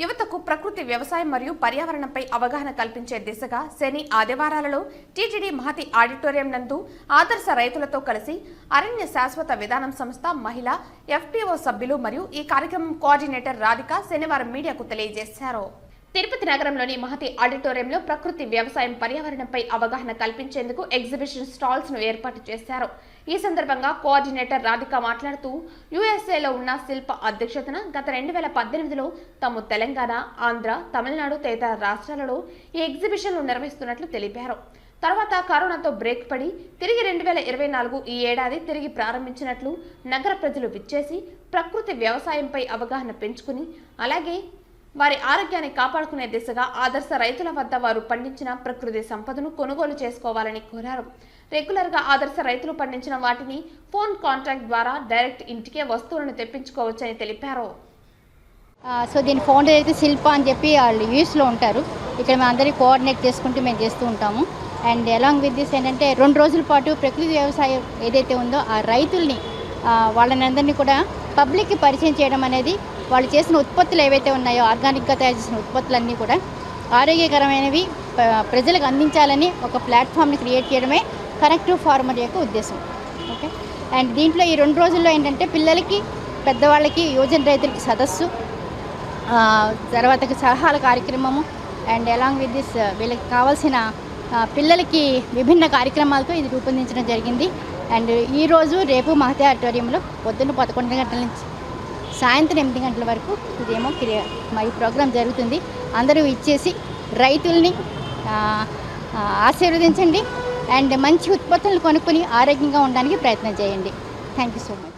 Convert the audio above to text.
యువతకు ప్రకృతి వ్యవసాయం మరియు పర్యావరణంపై అవగాహన కల్పించే దిశగా శని ఆదివారాలలో టీటీడీ మహతి ఆడిటోరియం నందు ఆదర్శ రైతులతో కలిసి అరణ్య శాశ్వత విధానం సంస్థ మహిళా ఎఫ్పిఓ సభ్యులు మరియు ఈ కార్యక్రమం కోఆర్డినేటర్ రాధిక శనివారం మీడియాకు తెలియజేశారు. తిరుపతి నగరంలోని మహతి ఆడిటోరియంలో ప్రకృతి వ్యవసాయం పర్యావరణంపై అవగాహన కల్పించేందుకు ఎగ్జిబిషన్ స్టాల్స్ ను ఏర్పాటు చేశారు. ఈ సందర్భంగా కోఆర్డినేటర్ రాధిక మాట్లాడుతూ యుఎస్ఏలో ఉన్న శిల్ప అధ్యక్షతన గత 2018లో తాము తెలంగాణ, ఆంధ్ర, తమిళనాడు తదితర రాష్ట్రాలలో ఈ ఎగ్జిబిషన్లు నిర్వహిస్తున్నట్లు తెలిపారు. తర్వాత కరోనాతో బ్రేక్ పడి తిరిగి 2024 ఈ ఏడాది తిరిగి ప్రారంభించినట్లు నగర ప్రజలు విచ్చేసి ప్రకృతి వ్యవసాయంపై అవగాహన పెంచుకుని అలాగే వారి ఆరోగ్యాన్ని కాపాడుకునే దిశగా ఆదర్శ రైతుల వద్ద వారు పండించిన ప్రకృతి సంపదను కొనుగోలు చేసుకోవాలని కోరారు. రెగ్యులర్ గా ఆదర్శ రైతులు పండించిన వాటిని ఫోన్ కాంటాక్ట్ ద్వారా డైరెక్ట్ ఇంటికే వస్తువులను తెప్పించుకోవచ్చని తెలిపారు. సో దీని ఫౌండర్ అయితే శిల్ప అని చెప్పి వాళ్ళు యూఎస్లో ఉంటారు. ఇక్కడ మేము అందరినీ కోఆర్డినేట్ చేసుకుంటూ మేము చేస్తూ ఉంటాము. అండ్ అలాంగ్ విత్ దిస్ ఏంటంటే 2 రోజుల పాటు ప్రకృతి వ్యవసాయం ఏదైతే ఉందో ఆ రైతుల్ని వాళ్ళని అందరినీ కూడా పబ్లిక్కి పరిచయం చేయడం అనేది, వాళ్ళు చేసిన ఉత్పత్తులు ఏవైతే ఉన్నాయో ఆర్గానిక్గా తయారు చేసిన ఉత్పత్తులన్నీ కూడా ఆరోగ్యకరమైనవి ప్రజలకు అందించాలని ఒక ప్లాట్ఫామ్ని క్రియేట్ చేయడమే కనెక్ట్ టు ఫార్మర్ యొక్క ఉద్దేశం. ఓకే, అండ్ దీంట్లో ఈ 2 రోజుల్లో ఏంటంటే పిల్లలకి, పెద్దవాళ్ళకి, యువజన రైతులకి సదస్సు, తర్వాత సలహాల కార్యక్రమము, అండ్ అలాంగ్ విత్ దిస్ వీళ్ళకి కావాల్సిన పిల్లలకి విభిన్న కార్యక్రమాలతో ఇది రూపొందించడం జరిగింది. అండ్ ఈరోజు రేపు మహతి ఆడిటోరియంలో పొద్దున్న 11 గంటల నుంచి సాయంత్రం 8 గంటల వరకు ఇదేమో ఈ ప్రోగ్రాం జరుగుతుంది. అందరూ ఇచ్చేసి రైతుల్ని ఆశీర్వదించండి అండ్ మంచి ఉత్పత్తులను కొనుక్కొని ఆరోగ్యంగా ఉండడానికి ప్రయత్నం చేయండి. Thank you so much.